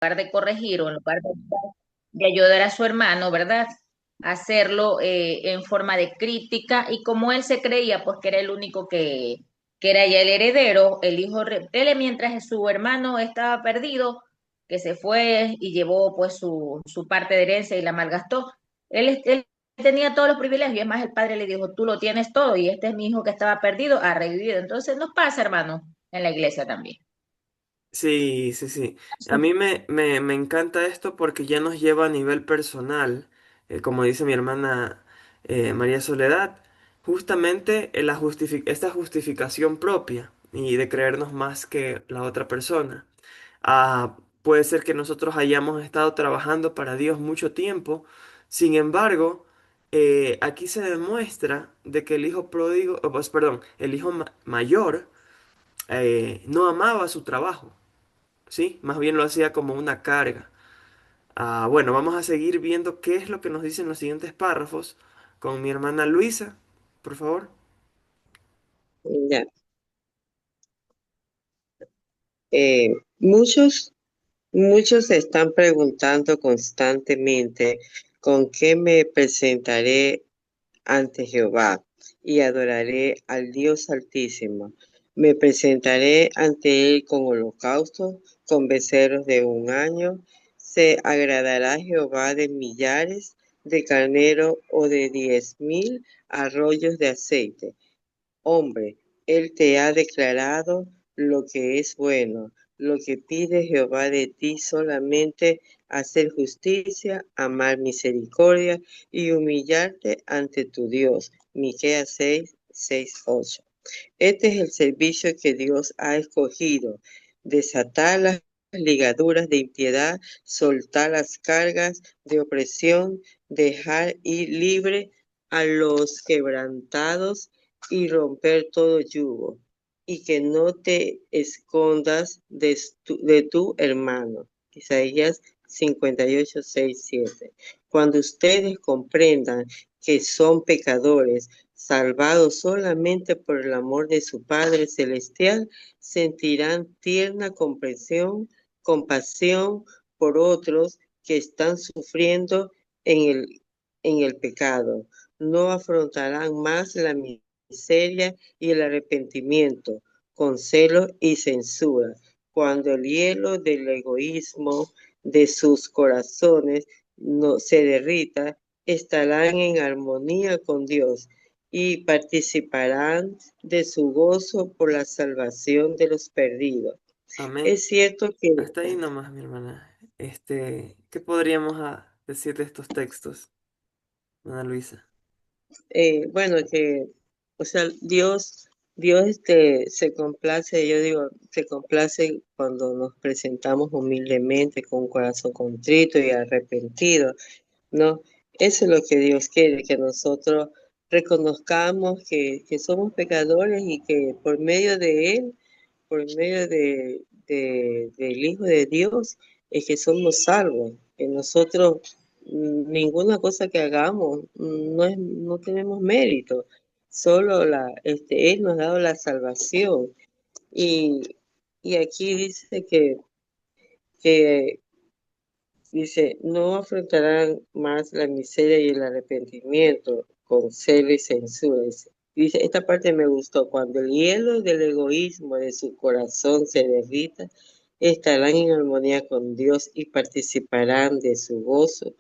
lugar de corregir o en lugar de ayudar a su hermano, ¿verdad? Hacerlo en forma de crítica y como él se creía pues que era el único que era ya el heredero, el hijo rebelde, mientras su hermano estaba perdido, que se fue y llevó pues su parte de herencia y la malgastó. Él tenía todos los privilegios, y es más, el padre le dijo, tú lo tienes todo y este es mi hijo que estaba perdido, ha revivido. Entonces nos pasa, hermano, en la iglesia también. Sí, sí, sí. A mí me encanta esto porque ya nos lleva a nivel personal, como dice mi hermana María Soledad, justamente en esta justificación propia y de creernos más que la otra persona. Puede ser que nosotros hayamos estado trabajando para Dios mucho tiempo, sin embargo, aquí se demuestra de que el hijo pródigo, pues, perdón, el hijo mayor no amaba su trabajo. ¿Sí? Más bien lo hacía como una carga. Bueno, vamos a seguir viendo qué es lo que nos dicen los siguientes párrafos con mi hermana Luisa, por favor. Ya. Eh, muchos, muchos se están preguntando constantemente con qué me presentaré ante Jehová y adoraré al Dios Altísimo. Me presentaré ante Él con holocaustos, con becerros de un año. ¿Se agradará Jehová de millares de carnero o de 10,000 arroyos de aceite? Hombre, Él te ha declarado lo que es bueno. Lo que pide Jehová de ti solamente hacer justicia, amar misericordia y humillarte ante tu Dios. Miqueas 6, 6, 8. Este es el servicio que Dios ha escogido: desatar las ligaduras de impiedad, soltar las cargas de opresión, dejar ir libre a los quebrantados y romper todo yugo, y que no te escondas de tu hermano. Isaías 58, 6, 7. Cuando ustedes comprendan que son pecadores, salvados solamente por el amor de su Padre Celestial, sentirán tierna compasión por otros que están sufriendo en el pecado. No afrontarán más la miseria y el arrepentimiento con celo y censura. Cuando el hielo del egoísmo de sus corazones no se derrita, estarán en armonía con Dios y participarán de su gozo por la salvación de los perdidos. Amén. Es cierto que, Hasta ahí nomás, mi hermana. ¿Qué podríamos decir de estos textos, Ana Luisa? bueno, que, o sea, Dios se complace, yo digo, se complace cuando nos presentamos humildemente con un corazón contrito y arrepentido, ¿no? Eso es lo que Dios quiere, que nosotros reconozcamos que somos pecadores y que por medio de Él, por medio del Hijo de Dios, es que somos salvos, que nosotros ninguna cosa que hagamos no tenemos mérito, solo Él nos ha dado la salvación. Y, y aquí que dice, no afrontarán más la miseria y el arrepentimiento con celo y censura. Dice, esta parte me gustó: cuando el hielo del egoísmo de su corazón se derrita, estarán en armonía con Dios y participarán de su gozo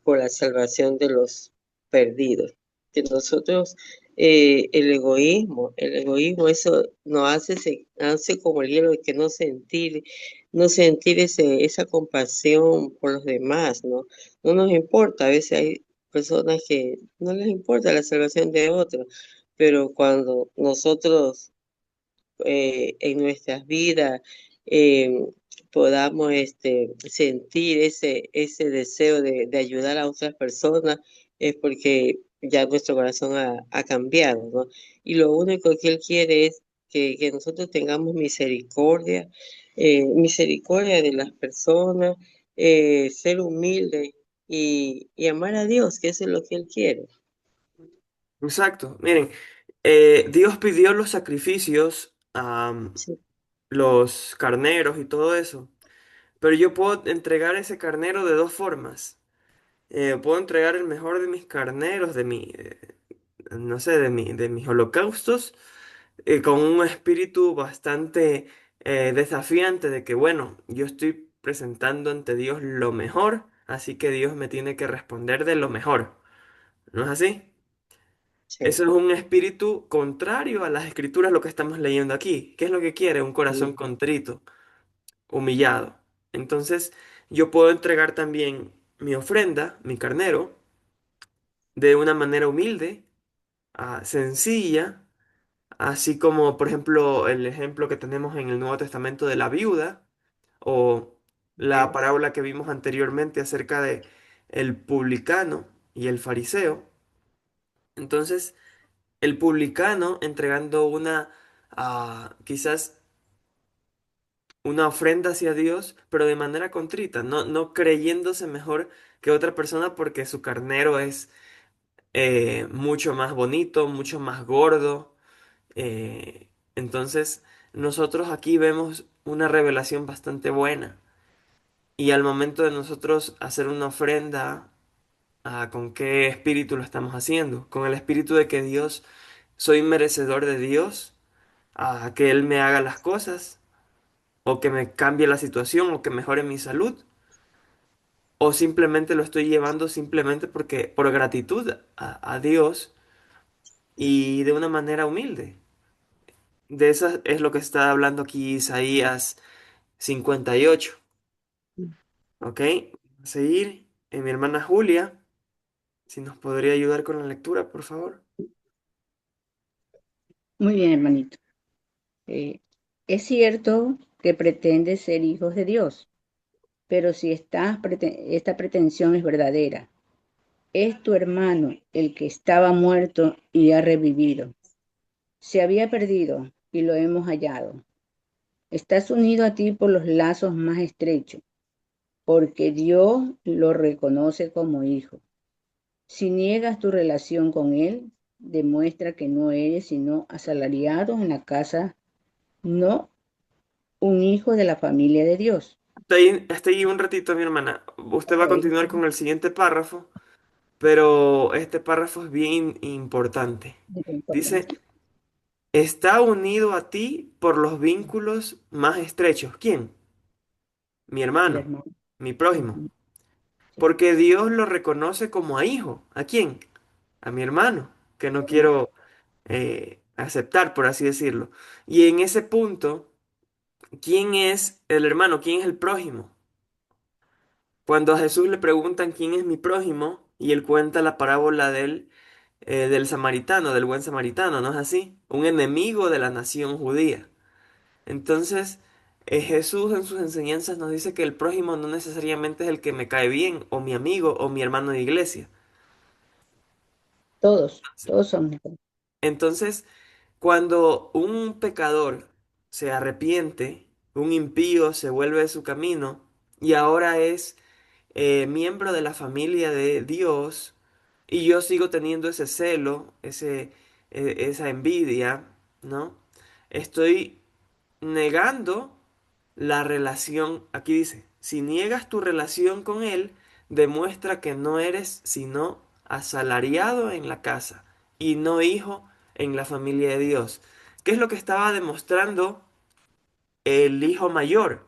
por la salvación de los perdidos. Que nosotros, el egoísmo, eso nos hace como el hielo, que no sentir esa compasión por los demás, ¿no? No nos importa, a veces hay personas que no les importa la salvación de otros, pero cuando nosotros en nuestras vidas eh, podamos sentir ese deseo de ayudar a otras personas, es porque ya nuestro corazón ha cambiado, ¿no? Y lo único que Él quiere es que nosotros tengamos misericordia de las personas, ser humilde y amar a Dios, que eso es lo que Él quiere. Exacto. Miren, Dios pidió los sacrificios, Sí, los carneros y todo eso, pero yo puedo entregar ese carnero de dos formas. Puedo entregar el mejor de mis carneros, no sé, de mis holocaustos, con un espíritu bastante desafiante de que, bueno, yo estoy presentando ante Dios lo mejor, así que Dios me tiene que responder de lo mejor. ¿No es así? Eso Sí. es un espíritu contrario a las escrituras, lo que estamos leyendo aquí. ¿Qué es lo que quiere? Un corazón Mm, contrito, humillado. Entonces, yo puedo entregar también mi ofrenda, mi carnero, de una manera humilde, sencilla, así como, por ejemplo, el ejemplo que tenemos en el Nuevo Testamento de la viuda, o la sí. parábola que vimos anteriormente acerca de el publicano y el fariseo. Entonces, el publicano entregando quizás una ofrenda hacia Dios, pero de manera contrita, no creyéndose mejor que otra persona porque su carnero es mucho más bonito, mucho más gordo. Entonces, nosotros aquí vemos una revelación bastante buena. Y al momento de nosotros hacer una ofrenda, ¿con qué espíritu lo estamos haciendo? Con el espíritu de que Dios, soy merecedor de Dios, a que Él me haga las cosas, o que me cambie la situación, o que mejore mi salud, o simplemente lo estoy llevando simplemente porque, por gratitud a Dios y de una manera humilde. De eso es lo que está hablando aquí Isaías 58. ¿Ok? Vamos a seguir. Mi hermana Julia, si nos podría ayudar con la lectura, por favor. Muy bien, hermanito. Eh, es cierto que pretendes ser hijos de Dios, pero si esta pretensión es verdadera, es tu hermano el que estaba muerto y ha revivido. Se había perdido y lo hemos hallado. Estás unido a ti por los lazos más estrechos, porque Dios lo reconoce como hijo. Si niegas tu relación con él, demuestra que no eres sino asalariado en la casa, no un hijo de la familia de Dios. Hasta ahí un ratito, mi hermana. Usted va a Ok, continuar con el siguiente párrafo, pero este párrafo es bien importante. muy Dice, importante. está unido a ti por los vínculos más estrechos. ¿Quién? Mi El hermano, hermano. mi prójimo. Ujú, sí, Porque Dios lo reconoce como a hijo. ¿A quién? A mi hermano, que no quiero aceptar, por así decirlo. Y en ese punto, ¿quién es el hermano? ¿Quién es el prójimo? Cuando a Jesús le preguntan quién es mi prójimo, y él cuenta la parábola del samaritano, del buen samaritano, ¿no es así? Un enemigo de la nación judía. Entonces, Jesús en sus enseñanzas nos dice que el prójimo no necesariamente es el que me cae bien, o mi amigo, o mi hermano de iglesia. todos somos. Entonces, cuando un pecador se arrepiente, un impío se vuelve de su camino y ahora es miembro de la familia de Dios, y yo sigo teniendo ese celo, esa envidia, ¿no? Estoy negando la relación. Aquí dice, si niegas tu relación con él, demuestra que no eres sino asalariado en la casa y no hijo en la familia de Dios. ¿Qué es lo que estaba demostrando el hijo mayor?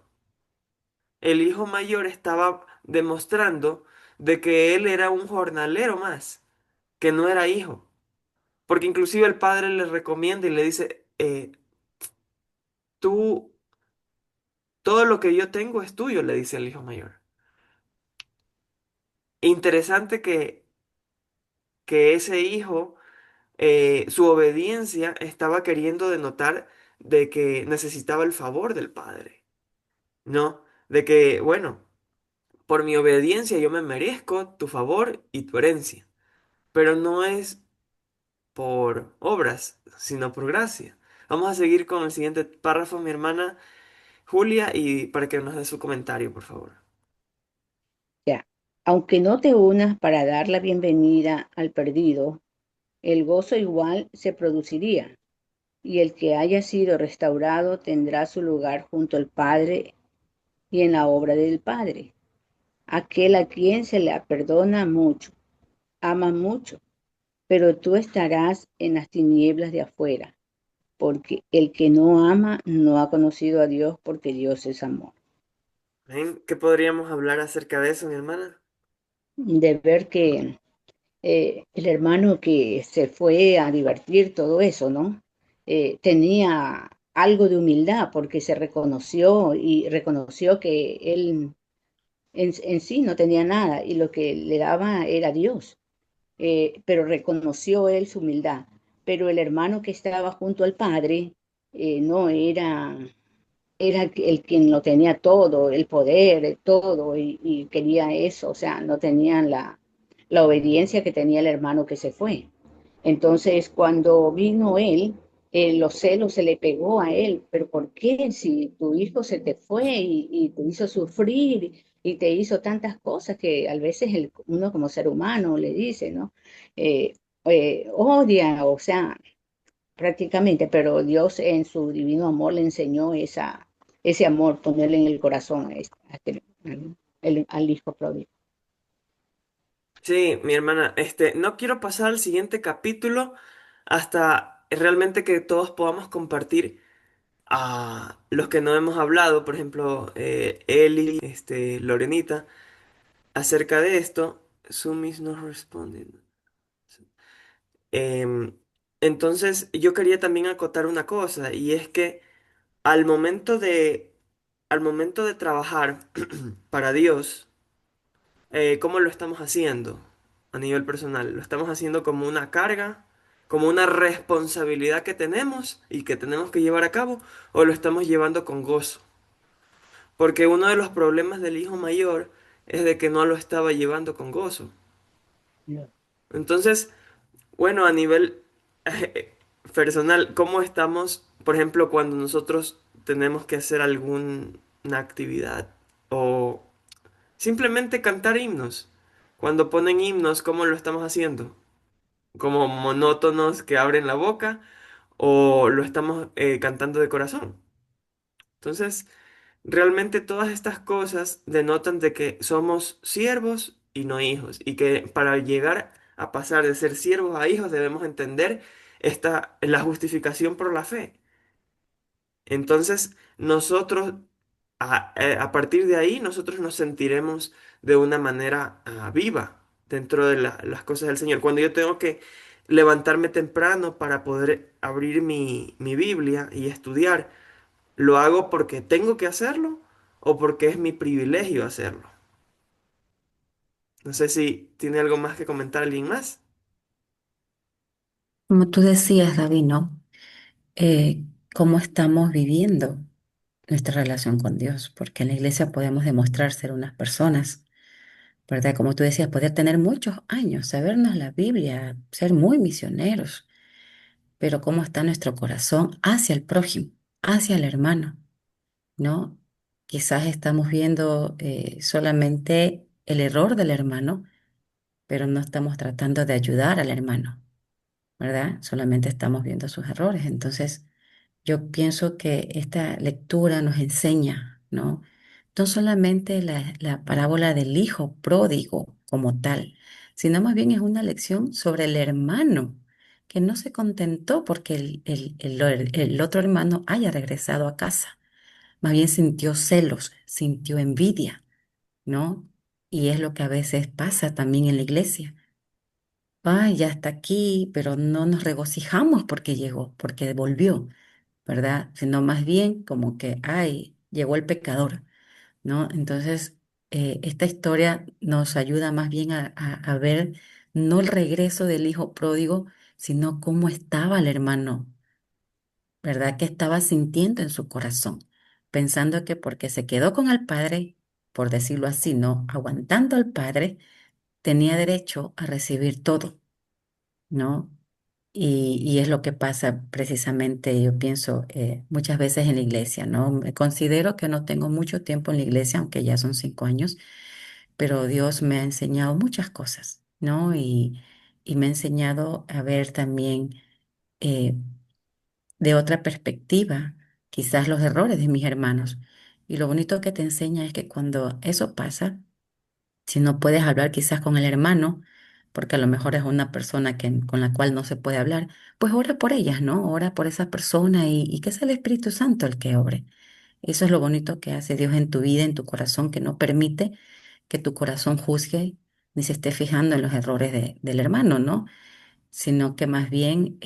El hijo mayor estaba demostrando de que él era un jornalero más, que no era hijo. Porque inclusive el padre le recomienda y le dice, tú, todo lo que yo tengo es tuyo, le dice el hijo mayor. Interesante que ese hijo, su obediencia estaba queriendo denotar de que necesitaba el favor del padre, ¿no? De que, bueno, por mi obediencia yo me merezco tu favor y tu herencia, pero no es por obras, sino por gracia. Vamos a seguir con el siguiente párrafo, mi hermana Julia, y para que nos dé su comentario, por favor. Ya. Aunque no te unas para dar la bienvenida al perdido, el gozo igual se produciría, y el que haya sido restaurado tendrá su lugar junto al Padre y en la obra del Padre. Aquel a quien se le perdona mucho, ama mucho, pero tú estarás en las tinieblas de afuera, porque el que no ama no ha conocido a Dios, porque Dios es amor. ¿Ven? ¿Qué podríamos hablar acerca de eso, mi hermana? De ver que el hermano que se fue a divertir, todo eso, ¿no? Tenía algo de humildad porque se reconoció y reconoció que él en sí no tenía nada y lo que le daba era Dios, pero reconoció él su humildad. Pero el hermano que estaba junto al padre no era, era el quien lo tenía todo, el poder, todo, y quería eso, o sea, no tenían la obediencia que tenía el hermano que se fue. Entonces, cuando vino él, los celos se le pegó a él, pero ¿por qué si tu hijo se te fue y te hizo sufrir y te hizo tantas cosas que a veces uno como ser humano le dice, ¿no? Eh, odia, o sea, prácticamente, pero Dios en su divino amor le enseñó ese amor, ponerle en el corazón al hijo pródigo. Sí, mi hermana, no quiero pasar al siguiente capítulo hasta realmente que todos podamos compartir a los que no hemos hablado, por ejemplo, Eli, Lorenita, acerca de esto. Sumis no responden. Em, entonces, yo quería también acotar una cosa, y es que al momento al momento de trabajar para Dios, ¿cómo lo estamos haciendo a nivel personal? ¿Lo estamos haciendo como una carga, como una responsabilidad que tenemos y que tenemos que llevar a cabo, o lo estamos llevando con gozo? Porque uno de los problemas del hijo mayor es de que no lo estaba llevando con gozo. Entonces, bueno, a nivel personal, ¿cómo estamos, por ejemplo, cuando nosotros tenemos que hacer alguna actividad o simplemente cantar himnos? Cuando ponen himnos, ¿cómo lo estamos haciendo? ¿Como monótonos que abren la boca o lo estamos cantando de corazón? Entonces, realmente todas estas cosas denotan de que somos siervos y no hijos, y que para llegar a pasar de ser siervos a hijos debemos entender la justificación por la fe. Entonces, nosotros, a partir de ahí, nosotros nos sentiremos de una manera viva dentro de las cosas del Señor. Cuando yo tengo que levantarme temprano para poder abrir mi Biblia y estudiar, ¿lo hago porque tengo que hacerlo o porque es mi privilegio hacerlo? No sé si tiene algo más que comentar alguien más. Como tú decías, David, ¿no? ¿Cómo estamos viviendo nuestra relación con Dios? Porque en la iglesia podemos demostrar ser unas personas, ¿verdad? Como tú decías, poder tener muchos años, sabernos la Biblia, ser muy misioneros, pero ¿cómo está nuestro corazón hacia el prójimo, hacia el hermano, ¿no? Quizás estamos viendo solamente el error del hermano, pero no estamos tratando de ayudar al hermano, ¿verdad? Solamente estamos viendo sus errores. Entonces, yo pienso que esta lectura nos enseña, ¿no? No solamente la parábola del hijo pródigo como tal, sino más bien es una lección sobre el hermano que no se contentó porque el otro hermano haya regresado a casa. Más bien sintió celos, sintió envidia, ¿no? Y es lo que a veces pasa también en la iglesia. Ay, ya está aquí, pero no nos regocijamos porque llegó, porque volvió, ¿verdad? Sino más bien como que, ay, llegó el pecador, ¿no? Entonces, esta historia nos ayuda más bien a ver no el regreso del hijo pródigo, sino cómo estaba el hermano, ¿verdad? ¿Qué estaba sintiendo en su corazón? Pensando que porque se quedó con el padre, por decirlo así, ¿no? Aguantando al padre, tenía derecho a recibir todo, ¿no? Y es lo que pasa precisamente, yo pienso, muchas veces en la iglesia, ¿no? Me considero que no tengo mucho tiempo en la iglesia, aunque ya son 5 años, pero Dios me ha enseñado muchas cosas, ¿no? Y me ha enseñado a ver también eh, de otra perspectiva, quizás los errores de mis hermanos. Y lo bonito que te enseña es que cuando eso pasa, si no puedes hablar quizás con el hermano, porque a lo mejor es una persona con la cual no se puede hablar, pues ora por ellas, ¿no? Ora por esa persona y que sea el Espíritu Santo el que obre. Eso es lo bonito que hace Dios en tu vida, en tu corazón, que no permite que tu corazón juzgue ni se esté fijando en los errores del hermano, ¿no? Sino que más bien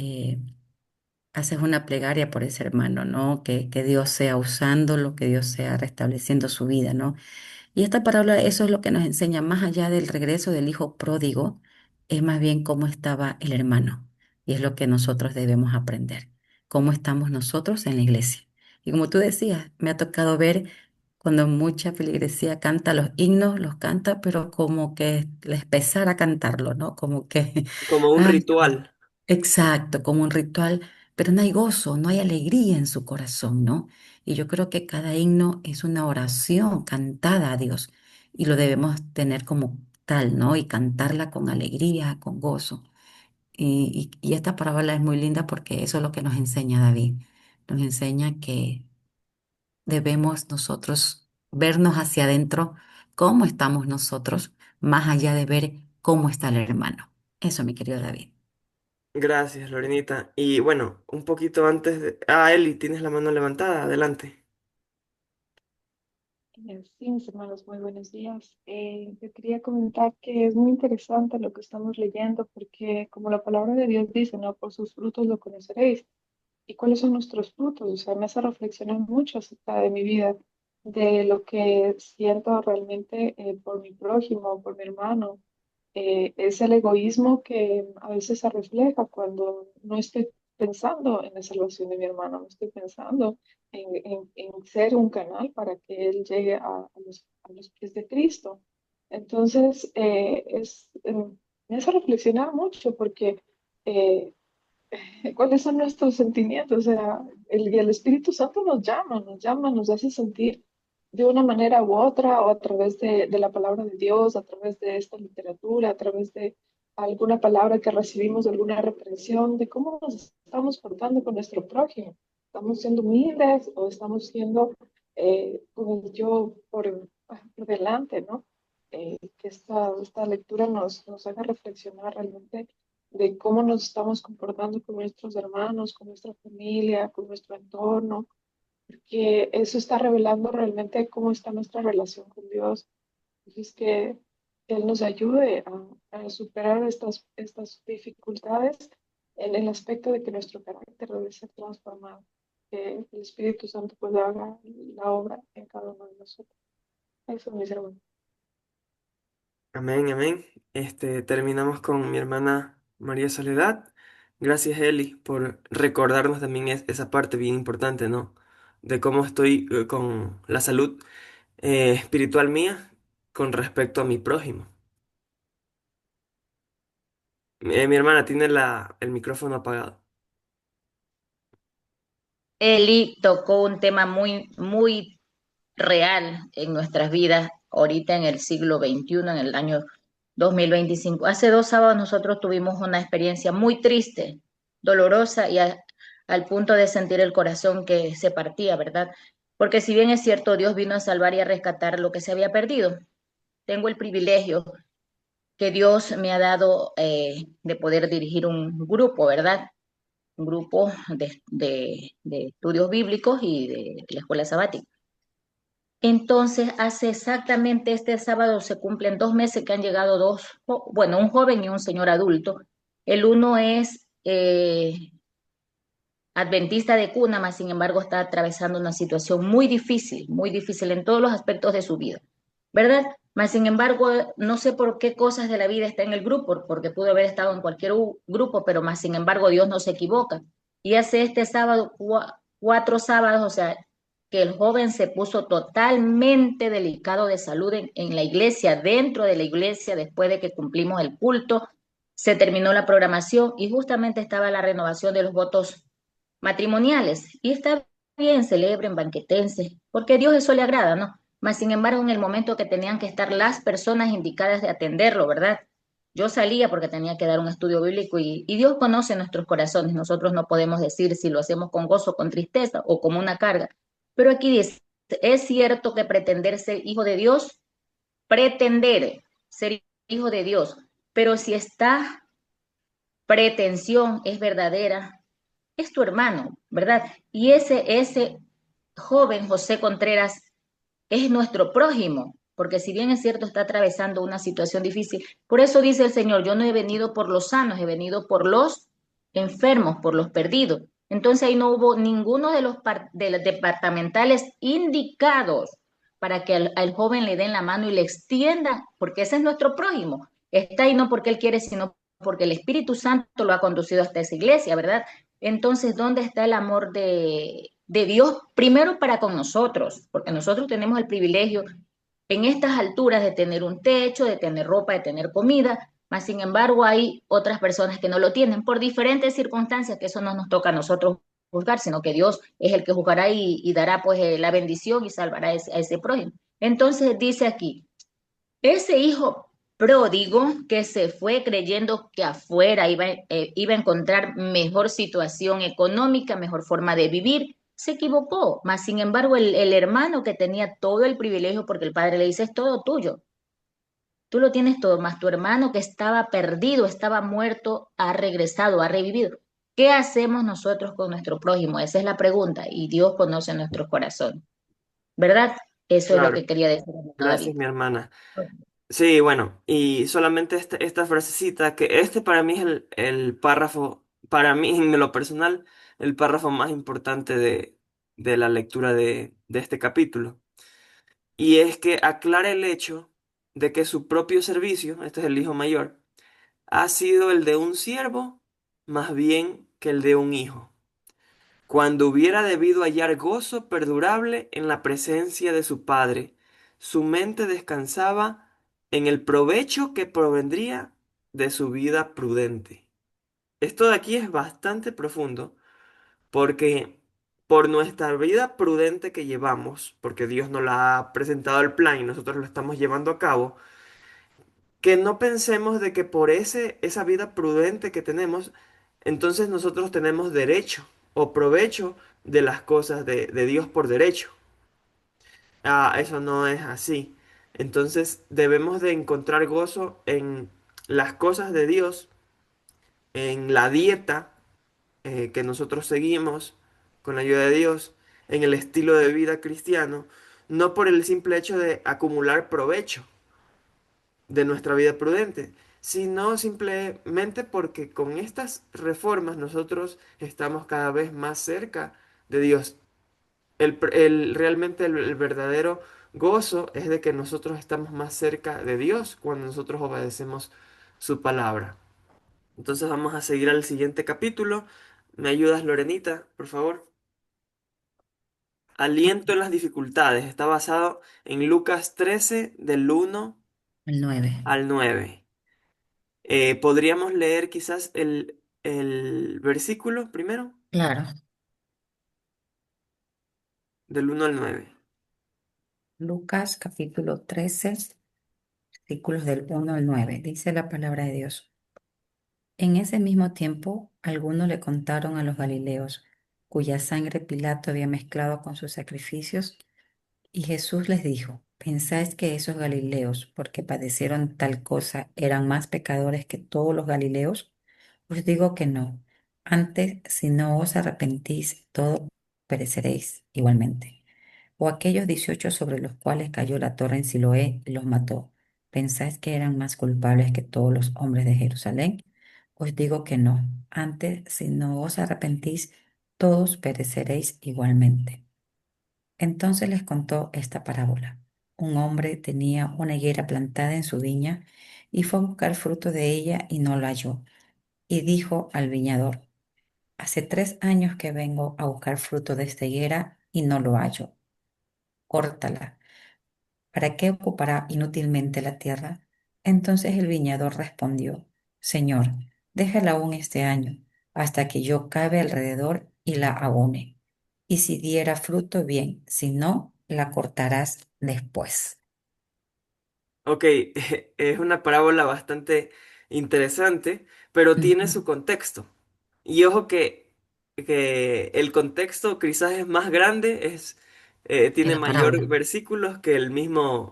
haces una plegaria por ese hermano, ¿no? Que Dios sea usándolo, que Dios sea restableciendo su vida, ¿no? Y esta parábola, eso es lo que nos enseña, más allá del regreso del hijo pródigo, es más bien cómo estaba el hermano. Y es lo que nosotros debemos aprender, cómo estamos nosotros en la iglesia. Y como tú decías, me ha tocado ver cuando mucha feligresía canta los himnos, los canta, pero como que les pesara cantarlo, ¿no? Como que, Como un ay, ritual. exacto, como un ritual, pero no hay gozo, no hay alegría en su corazón, ¿no? Y yo creo que cada himno es una oración cantada a Dios y lo debemos tener como tal, ¿no? Y cantarla con alegría, con gozo. Y esta parábola es muy linda porque eso es lo que nos enseña David. Nos enseña que debemos nosotros vernos hacia adentro, cómo estamos nosotros, más allá de ver cómo está el hermano. Eso, mi querido David. Gracias, Lorenita. Y bueno, un poquito antes de... Ah, Eli, tienes la mano levantada. Adelante. Sí, mis hermanos, muy buenos días. Yo quería comentar que es muy interesante lo que estamos leyendo porque como la palabra de Dios dice, ¿no? Por sus frutos lo conoceréis. ¿Y cuáles son nuestros frutos? O sea, me hace reflexionar mucho acerca de mi vida, de lo que siento realmente por mi prójimo, por mi hermano. Es el egoísmo que a veces se refleja cuando no estoy pensando en la salvación de mi hermano, no estoy pensando en ser un canal para que él llegue a los pies de Cristo. Entonces, me hace reflexionar mucho porque eh, cuáles son nuestros sentimientos. O sea, el Espíritu Santo nos llama, nos hace sentir de una manera u otra, o a través de la palabra de Dios, a través de esta literatura, a través de alguna palabra que recibimos, alguna reprensión, de cómo nos estamos portando con nuestro prójimo. ¿Estamos siendo humildes o estamos siendo con el yo por delante, ¿no? Que esta lectura nos haga reflexionar realmente de cómo nos estamos comportando con nuestros hermanos, con nuestra familia, con nuestro entorno, porque eso está revelando realmente cómo está nuestra relación con Dios. Entonces, que Él nos ayude a superar estas dificultades en el aspecto de que nuestro carácter debe ser transformado, que el Espíritu Santo pues haga la obra en cada uno de nosotros. Eso, mis hermanos. Amén, amén. Terminamos con mi hermana María Soledad. Gracias, Eli, por recordarnos también esa parte bien importante, ¿no? De cómo estoy con la salud espiritual mía con respecto a mi prójimo. Mi hermana tiene el micrófono apagado. Eli tocó un tema muy, muy real en nuestras vidas ahorita en el siglo XXI, en el año 2025. Hace 2 sábados nosotros tuvimos una experiencia muy triste, dolorosa al punto de sentir el corazón que se partía, ¿verdad? Porque si bien es cierto, Dios vino a salvar y a rescatar lo que se había perdido, tengo el privilegio que Dios me ha dado de poder dirigir un grupo, ¿verdad? Un grupo de estudios bíblicos y de la escuela sabática. Entonces, hace exactamente este sábado se cumplen 2 meses que han llegado dos, bueno, un joven y un señor adulto. El uno es adventista de cuna, mas sin embargo está atravesando una situación muy difícil en todos los aspectos de su vida, ¿verdad? Mas sin embargo, no sé por qué cosas de la vida está en el grupo, porque pudo haber estado en cualquier grupo, pero más sin embargo Dios no se equivoca. Y hace este sábado, 4 sábados, o sea, que el joven se puso totalmente delicado de salud en la iglesia, dentro de la iglesia, después de que cumplimos el culto, se terminó la programación y justamente estaba la renovación de los votos matrimoniales. Y está bien, celebren, banquetense, porque a Dios eso le agrada, ¿no? Mas, sin embargo, en el momento que tenían que estar las personas indicadas de atenderlo, ¿verdad? Yo salía porque tenía que dar un estudio bíblico y Dios conoce nuestros corazones. Nosotros no podemos decir si lo hacemos con gozo, con tristeza o como una carga. Pero aquí dice, es cierto que pretender ser hijo de Dios, pretender ser hijo de Dios, pero si esta pretensión es verdadera, es tu hermano, ¿verdad? Y ese joven José Contreras es nuestro prójimo, porque si bien es cierto está atravesando una situación difícil, por eso dice el Señor, yo no he venido por los sanos, he venido por los enfermos, por los perdidos. Entonces ahí no hubo ninguno de los departamentales indicados para que al joven le den la mano y le extienda, porque ese es nuestro prójimo. Está ahí no porque él quiere, sino porque el Espíritu Santo lo ha conducido hasta esa iglesia, ¿verdad? Entonces, ¿dónde está el amor de Dios? Primero para con nosotros, porque nosotros tenemos el privilegio en estas alturas de tener un techo, de tener ropa, de tener comida, mas sin embargo hay otras personas que no lo tienen por diferentes circunstancias, que eso no nos toca a nosotros juzgar, sino que Dios es el que juzgará y dará pues la bendición y salvará a ese prójimo. Entonces dice aquí, ese hijo pródigo que se fue creyendo que afuera iba a encontrar mejor situación económica, mejor forma de vivir, se equivocó. Mas, sin embargo, el hermano que tenía todo el privilegio, porque el padre le dice, es todo tuyo, tú lo tienes todo, más tu hermano que estaba perdido, estaba muerto, ha regresado, ha revivido. ¿Qué hacemos nosotros con nuestro prójimo? Esa es la pregunta y Dios conoce nuestro corazón, ¿verdad? Eso es lo Claro, que quería decir, gracias, David. mi hermana. Sí, bueno, y solamente esta frasecita, que este para mí es el párrafo, para mí en lo personal, el párrafo más importante de la lectura de este capítulo. Y es que aclara el hecho de que su propio servicio, este es el hijo mayor, ha sido el de un siervo más bien que el de un hijo, cuando hubiera debido hallar gozo perdurable en la presencia de su padre. Su mente descansaba en el provecho que provendría de su vida prudente. Esto de aquí es bastante profundo porque por nuestra vida prudente que llevamos, porque Dios nos la ha presentado el plan y nosotros lo estamos llevando a cabo, que no pensemos de que por esa vida prudente que tenemos, entonces nosotros tenemos derecho o provecho de las cosas de Dios por derecho. Ah, eso no es así. Entonces debemos de encontrar gozo en las cosas de Dios, en la dieta que nosotros seguimos con la ayuda de Dios, en el estilo de vida cristiano, no por el simple hecho de acumular provecho de nuestra vida prudente, sino simplemente porque con estas reformas nosotros estamos cada vez más cerca de Dios. Realmente el verdadero gozo es de que nosotros estamos más cerca de Dios cuando nosotros obedecemos su palabra. Entonces vamos a seguir al siguiente capítulo. ¿Me ayudas, Lorenita, por favor? Aliento en las dificultades. Está basado en Lucas 13 del 1 El 9. al 9. ¿Podríamos leer quizás el versículo primero? Claro. Del 1 al 9. Lucas capítulo 13, versículos del 1 al 9. Dice la palabra de Dios. En ese mismo tiempo, algunos le contaron a los galileos, cuya sangre Pilato había mezclado con sus sacrificios, y Jesús les dijo, ¿pensáis que esos galileos, porque padecieron tal cosa, eran más pecadores que todos los galileos? Os digo que no. Antes, si no os arrepentís, todos pereceréis igualmente. O aquellos 18 sobre los cuales cayó la torre en Siloé y los mató. ¿Pensáis que eran más culpables que todos los hombres de Jerusalén? Os digo que no. Antes, si no os arrepentís, todos pereceréis igualmente. Entonces les contó esta parábola. Un hombre tenía una higuera plantada en su viña y fue a buscar fruto de ella y no lo halló. Y dijo al viñador, hace 3 años que vengo a buscar fruto de esta higuera y no lo hallo. Córtala. ¿Para qué ocupará inútilmente la tierra? Entonces el viñador respondió, Señor, déjala aún este año, hasta que yo cabe alrededor y la abone. Y si diera fruto, bien, si no, la cortarás después. Ok, es una parábola bastante interesante, pero tiene Ujú. su contexto. Y ojo que el contexto quizás es más grande, que tiene la mayor parábola. versículos que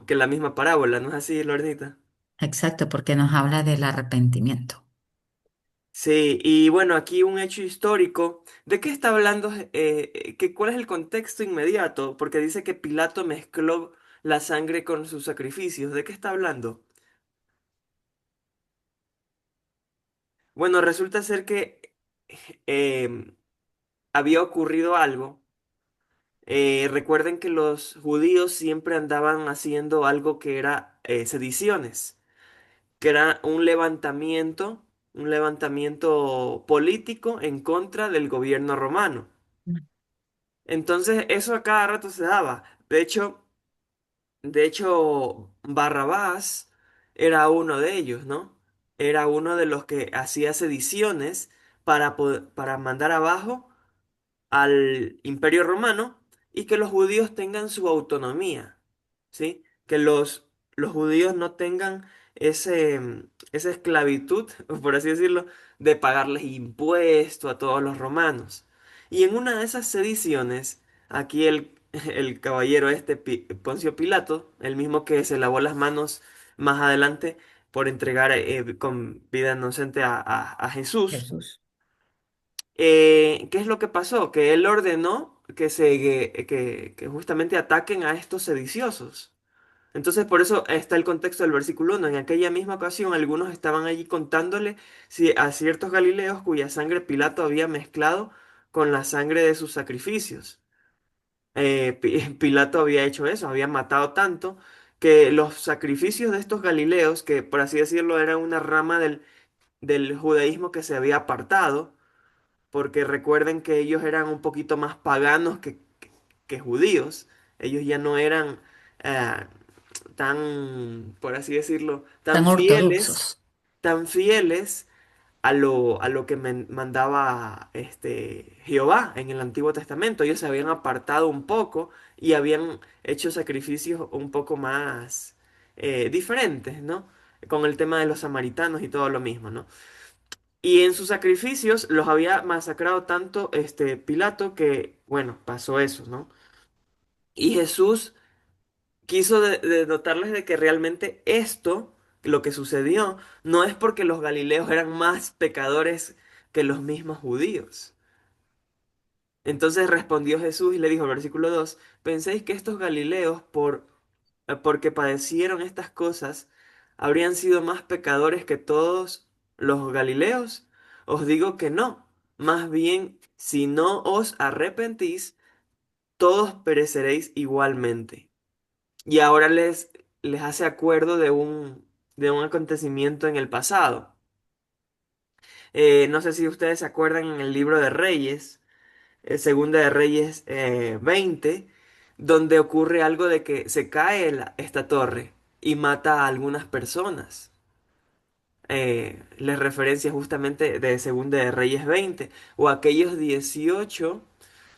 que la misma parábola, ¿no es así, Lornita? Exacto, porque nos habla del arrepentimiento. Sí, y bueno, aquí un hecho histórico. ¿De qué está hablando? ¿Cuál es el contexto inmediato? Porque dice que Pilato mezcló la sangre con sus sacrificios. ¿De qué está hablando? Bueno, resulta ser que eh, había ocurrido algo. Recuerden que los judíos siempre andaban haciendo algo que era sediciones, que era un levantamiento político en contra del gobierno romano. Entonces, eso a cada rato se daba. De hecho, Barrabás era uno de ellos, ¿no? Era uno de los que hacía sediciones para mandar abajo al Imperio Romano y que los judíos tengan su autonomía, ¿sí? Que los judíos no tengan esa esclavitud, por así decirlo, de pagarles impuestos a todos los romanos. Y en una de esas sediciones, aquí el caballero Poncio Pilato, el mismo que se lavó las manos más adelante por entregar con vida inocente a Jesús, Jesús. ¿qué es lo que pasó? Que él ordenó que justamente ataquen a estos sediciosos. Entonces, por eso está el contexto del versículo 1. En aquella misma ocasión, algunos estaban allí contándole a ciertos galileos cuya sangre Pilato había mezclado con la sangre de sus sacrificios. Pilato había hecho eso, había matado tanto que los sacrificios de estos galileos, que por así decirlo era una rama del judaísmo que se había apartado, porque recuerden que ellos eran un poquito más paganos que judíos. Ellos ya no eran eh, tan, por así decirlo, Tan ortodoxos. tan fieles a lo que mandaba Jehová en el Antiguo Testamento. Ellos se habían apartado un poco y habían hecho sacrificios un poco más diferentes, ¿no? Con el tema de los samaritanos y todo lo mismo, ¿no? Y en sus sacrificios los había masacrado tanto Pilato que, bueno, pasó eso, ¿no? Y Jesús quiso de notarles de que realmente esto, lo que sucedió, no es porque los galileos eran más pecadores que los mismos judíos. Entonces respondió Jesús y le dijo, versículo 2: ¿pensáis que estos galileos, porque padecieron estas cosas, habrían sido más pecadores que todos los galileos? Os digo que no. Más bien, si no os arrepentís, todos pereceréis igualmente. Y ahora les hace acuerdo de un acontecimiento en el pasado. No sé si ustedes se acuerdan en el libro de Reyes, Segunda de Reyes 20, donde ocurre algo de que se cae esta torre y mata a algunas personas. Les referencia justamente de Segunda de Reyes 20, o aquellos 18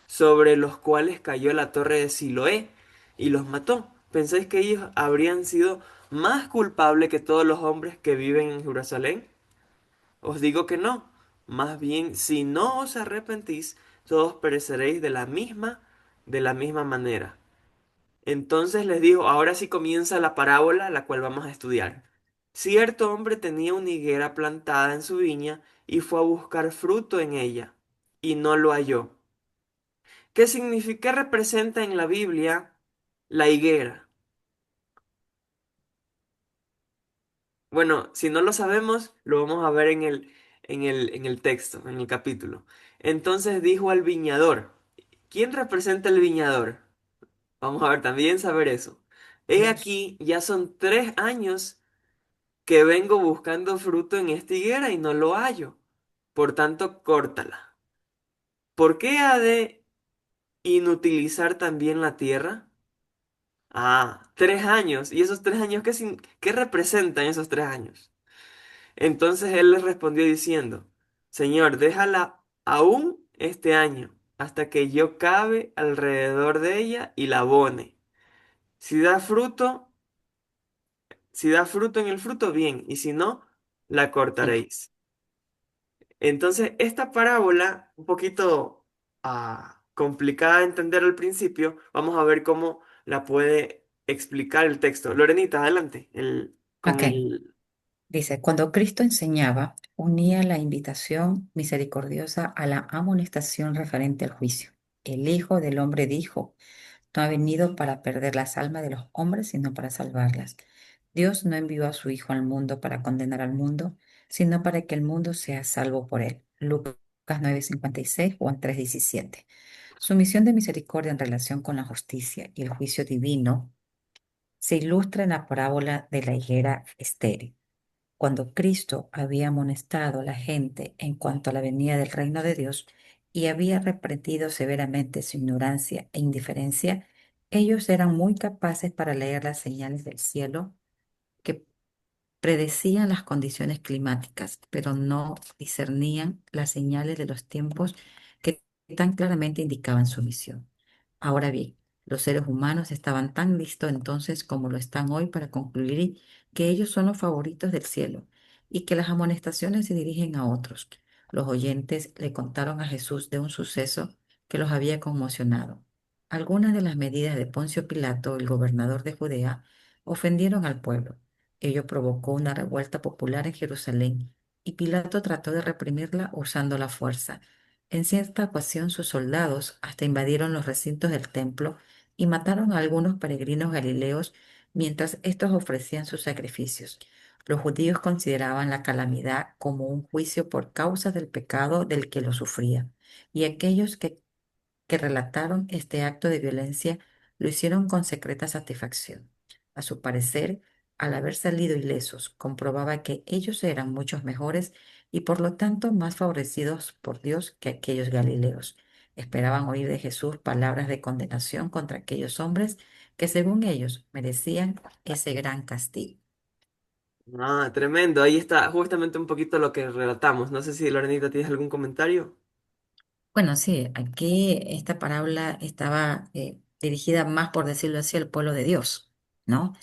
sobre los cuales cayó la torre de Siloé y los mató. ¿Pensáis que ellos habrían sido más culpables que todos los hombres que viven en Jerusalén? Os digo que no. Más bien, si no os arrepentís, todos pereceréis de la misma manera. Entonces les dijo, ahora sí comienza la parábola, la cual vamos a estudiar. Cierto hombre tenía una higuera plantada en su viña y fue a buscar fruto en ella, y no lo halló. ¿Qué significa, qué representa en la Biblia la higuera? Bueno, si no lo sabemos, lo vamos a ver en el texto, en el capítulo. Entonces dijo al viñador, ¿quién representa el viñador? Vamos a ver también saber eso. He Dios. aquí, ya son 3 años que vengo buscando fruto en esta higuera y no lo hallo. Por tanto, córtala. ¿Por qué ha de inutilizar también la tierra? 3 años. ¿Y esos 3 años qué representan esos 3 años? Entonces él les respondió diciendo, Señor, déjala aún este año, hasta que yo cabe alrededor de ella y la abone. Si da fruto, si da fruto en el fruto, bien, y si no, la Sí. cortaréis. Entonces, esta parábola, un poquito ah, complicada de entender al principio, vamos a ver cómo la puede explicar el texto. Lorenita, adelante, con Ok, el... dice, cuando Cristo enseñaba, unía la invitación misericordiosa a la amonestación referente al juicio. El Hijo del Hombre dijo, no ha venido para perder las almas de los hombres, sino para salvarlas. Dios no envió a su Hijo al mundo para condenar al mundo, sino para que el mundo sea salvo por él. Lucas 9:56, Juan 3:17. Su misión de misericordia en relación con la justicia y el juicio divino se ilustra en la parábola de la higuera estéril. Cuando Cristo había amonestado a la gente en cuanto a la venida del reino de Dios y había reprendido severamente su ignorancia e indiferencia, ellos eran muy capaces para leer las señales del cielo que predecían las condiciones climáticas, pero no discernían las señales de los tiempos que tan claramente indicaban su misión. Ahora bien, los seres humanos estaban tan listos entonces como lo están hoy para concluir que ellos son los favoritos del cielo y que las amonestaciones se dirigen a otros. Los oyentes le contaron a Jesús de un suceso que los había conmocionado. Algunas de las medidas de Poncio Pilato, el gobernador de Judea, ofendieron al pueblo. Ello provocó una revuelta popular en Jerusalén y Pilato trató de reprimirla usando la fuerza. En cierta ocasión sus soldados hasta invadieron los recintos del templo y mataron a algunos peregrinos galileos mientras estos ofrecían sus sacrificios. Los judíos consideraban la calamidad como un juicio por causa del pecado del que lo sufría, y aquellos que relataron este acto de violencia lo hicieron con secreta satisfacción. A su parecer, al haber salido ilesos, comprobaba que ellos eran muchos mejores y por lo tanto más favorecidos por Dios que aquellos galileos. Esperaban oír de Jesús palabras de condenación contra aquellos hombres que según ellos merecían ese gran castigo. Ah, tremendo, ahí está justamente un poquito lo que relatamos. No sé si Lorenita tienes algún comentario. Bueno, sí, aquí esta parábola estaba dirigida más, por decirlo así, al pueblo de Dios, ¿no?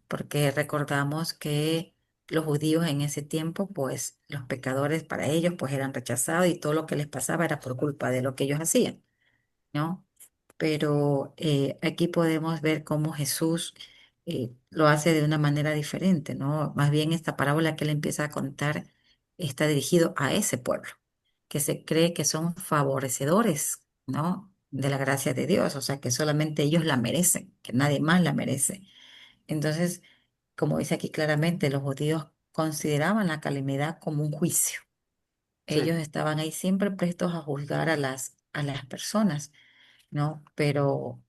Porque recordamos que los judíos en ese tiempo, pues los pecadores para ellos, pues eran rechazados y todo lo que les pasaba era por culpa de lo que ellos hacían, ¿no? Pero aquí podemos ver cómo Jesús lo hace de una manera diferente, ¿no? Más bien esta parábola que él empieza a contar está dirigido a ese pueblo, que se cree que son favorecedores, ¿no? De la gracia de Dios, o sea, que solamente ellos la merecen, que nadie más la merece. Entonces, como dice aquí claramente, los judíos consideraban la calamidad como un juicio. Sí, Ellos estaban ahí siempre prestos a juzgar a las personas, ¿no? Pero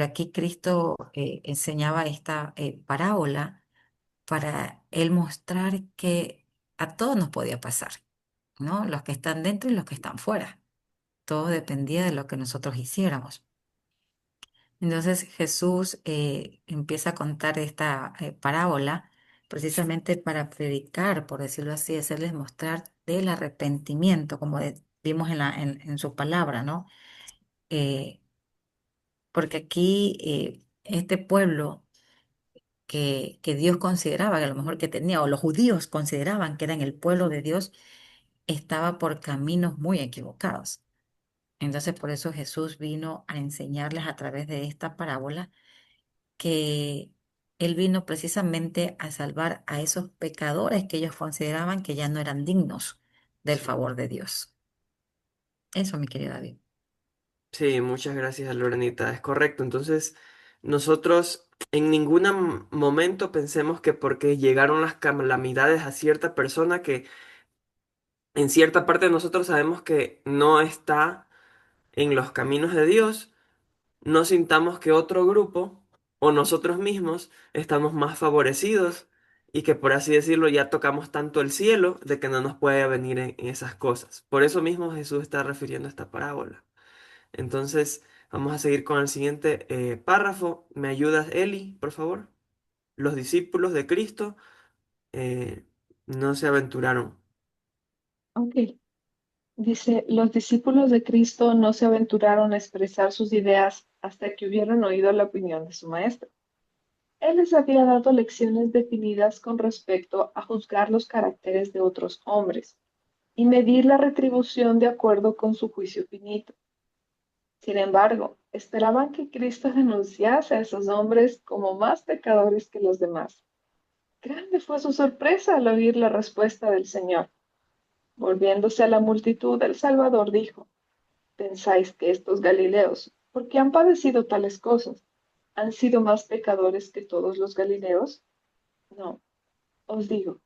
aquí Cristo enseñaba esta parábola para él mostrar que a todos nos podía pasar, ¿no? Los que están dentro y los que están fuera. Todo dependía de lo que nosotros hiciéramos. Entonces Jesús empieza a contar esta parábola precisamente para predicar, por decirlo así, hacerles mostrar del arrepentimiento, como vimos en su palabra, ¿no? Eh, porque aquí este pueblo que Dios consideraba, que a lo mejor que tenía, o los judíos consideraban que eran el pueblo de Dios, estaba por caminos muy equivocados. Entonces por eso Jesús vino a enseñarles a través de esta parábola que Él vino precisamente a salvar a esos pecadores que ellos consideraban que ya no eran dignos del sí. favor de Dios. Eso, mi querido David. Sí, muchas gracias, Lorenita. Es correcto. Entonces, nosotros en ningún momento pensemos que porque llegaron las calamidades a cierta persona que en cierta parte de nosotros sabemos que no está en los caminos de Dios, no sintamos que otro grupo o nosotros mismos estamos más favorecidos y que por así decirlo ya tocamos tanto el cielo de que no nos puede venir en esas cosas. Por eso mismo Jesús está refiriendo a esta parábola. Entonces, vamos a seguir con el siguiente párrafo. ¿Me ayudas, Eli, por favor? Los discípulos de Cristo eh, no se aventuraron. Ok, dice, los discípulos de Cristo no se aventuraron a expresar sus ideas hasta que hubieran oído la opinión de su maestro. Él les había dado lecciones definidas con respecto a juzgar los caracteres de otros hombres y medir la retribución de acuerdo con su juicio finito. Sin embargo, esperaban que Cristo denunciase a esos hombres como más pecadores que los demás. Grande fue su sorpresa al oír la respuesta del Señor. Volviéndose a la multitud, el Salvador dijo: ¿Pensáis que estos Galileos, porque han padecido tales cosas, han sido más pecadores que todos los Galileos? No, os digo,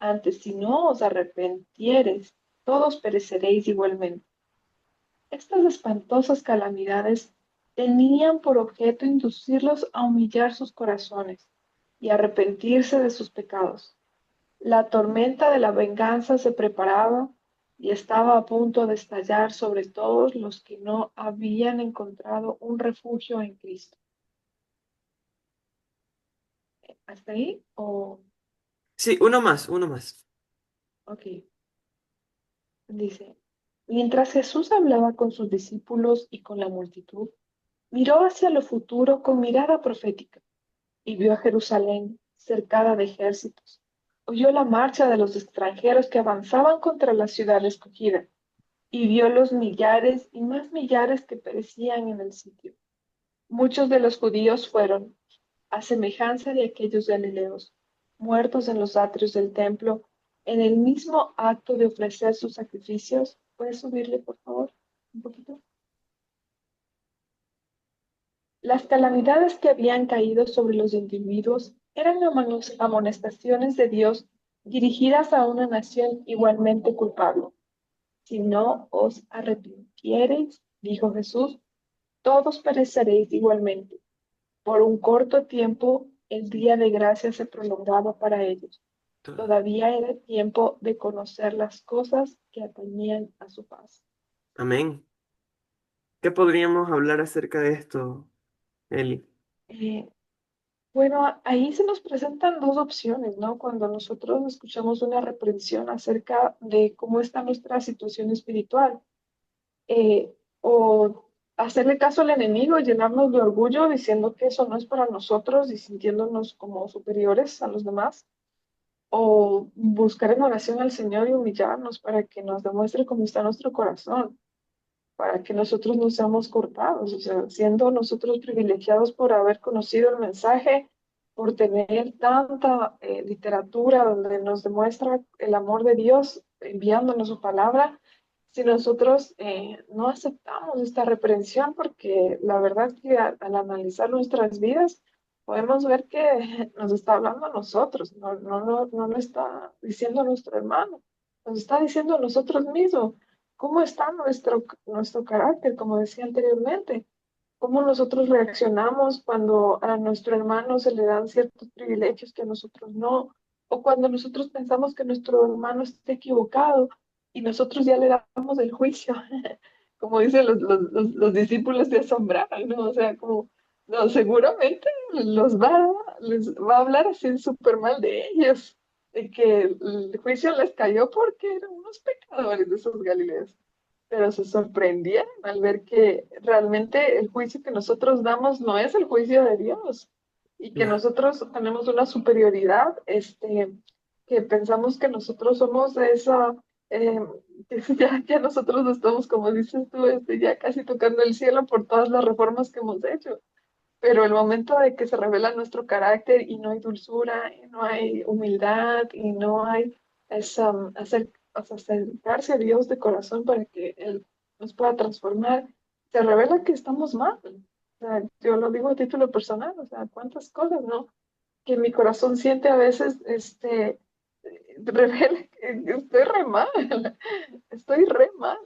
antes si no os arrepentiereis, todos pereceréis igualmente. Estas espantosas calamidades tenían por objeto inducirlos a humillar sus corazones y arrepentirse de sus pecados. La tormenta de la venganza se preparaba y estaba a punto de estallar sobre todos los que no habían encontrado un refugio en Cristo. ¿Hasta ahí? Sí, uno más, uno más. Ok. Dice, mientras Jesús hablaba con sus discípulos y con la multitud, miró hacia lo futuro con mirada profética y vio a Jerusalén cercada de ejércitos. Oyó la marcha de los extranjeros que avanzaban contra la ciudad escogida y vio los millares y más millares que perecían en el sitio. Muchos de los judíos fueron, a semejanza de aquellos galileos, muertos en los atrios del templo, en el mismo acto de ofrecer sus sacrificios. ¿Puedes subirle, por favor, un poquito? Las calamidades que habían caído sobre los individuos eran amonestaciones de Dios dirigidas a una nación igualmente culpable. Si no os arrepintiereis, dijo Jesús, todos pereceréis igualmente. Por un corto tiempo el día de gracia se prolongaba para ellos. Todavía era tiempo de conocer las cosas que atañían a su paz. Amén. ¿Qué podríamos hablar acerca de esto, Eli? Eh, bueno, ahí se nos presentan dos opciones, ¿no? Cuando nosotros escuchamos una reprensión acerca de cómo está nuestra situación espiritual, o hacerle caso al enemigo y llenarnos de orgullo diciendo que eso no es para nosotros y sintiéndonos como superiores a los demás, o buscar en oración al Señor y humillarnos para que nos demuestre cómo está nuestro corazón, para que nosotros no seamos cortados, o sea, siendo nosotros privilegiados por haber conocido el mensaje, por tener tanta literatura donde nos demuestra el amor de Dios enviándonos su palabra. Si nosotros no aceptamos esta reprensión, porque la verdad que al analizar nuestras vidas, podemos ver que nos está hablando a nosotros, no lo está diciendo a nuestro hermano, nos está diciendo a nosotros mismos cómo está nuestro carácter, como decía anteriormente, cómo nosotros reaccionamos cuando a nuestro hermano se le dan ciertos privilegios que a nosotros no, o cuando nosotros pensamos que nuestro hermano está equivocado y nosotros ya le damos el juicio, como dicen los discípulos de asombrar, ¿no? O sea, como, no, seguramente les va a hablar así súper mal de ellos, de que el juicio les cayó porque eran unos pecadores de esos Galileos, pero se sorprendieron al ver que realmente el juicio que nosotros damos no es el juicio de Dios y que Ya. nosotros tenemos una superioridad, que pensamos que nosotros somos de esa, eh, que ya nosotros estamos, como dices tú, ya casi tocando el cielo por todas las reformas que hemos hecho. Pero el momento de que se revela nuestro carácter y no hay dulzura, y no hay humildad y no hay esa, o sea, acercarse a Dios de corazón para que Él nos pueda transformar, se revela que estamos mal. O sea, yo lo digo a título personal, o sea, cuántas cosas, ¿no? Que mi corazón siente a veces, revela que estoy re mal, estoy re mal.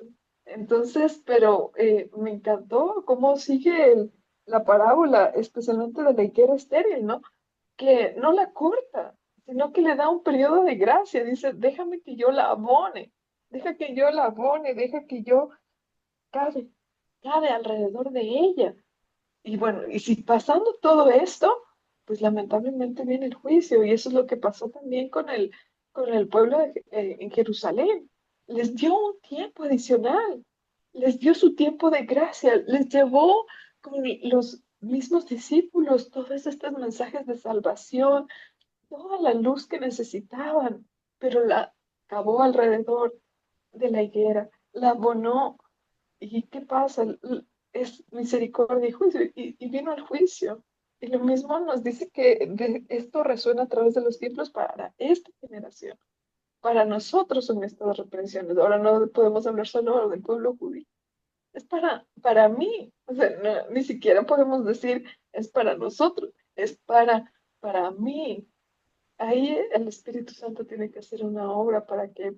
Entonces, pero me encantó cómo sigue la parábola, especialmente de la higuera estéril, ¿no? Que no la corta, sino que le da un periodo de gracia. Dice, déjame que yo la abone, deja que yo la abone, deja que yo cabe, cabe alrededor de ella. Y bueno, y si pasando todo esto, pues lamentablemente viene el juicio, y eso es lo que pasó también con el pueblo en Jerusalén. Les dio un tiempo adicional, les dio su tiempo de gracia, les llevó con los mismos discípulos todos estos mensajes de salvación, toda la luz que necesitaban, pero la acabó alrededor de la higuera, la abonó. ¿Y qué pasa? es misericordia y juicio, y vino el juicio. Y lo mismo nos dice que esto resuena a través de los tiempos para esta generación. Para nosotros son estas reprensiones. Ahora no podemos hablar solo del pueblo judío. Es para mí. O sea, ni siquiera podemos decir es para nosotros. Es para mí. Ahí el Espíritu Santo tiene que hacer una obra para que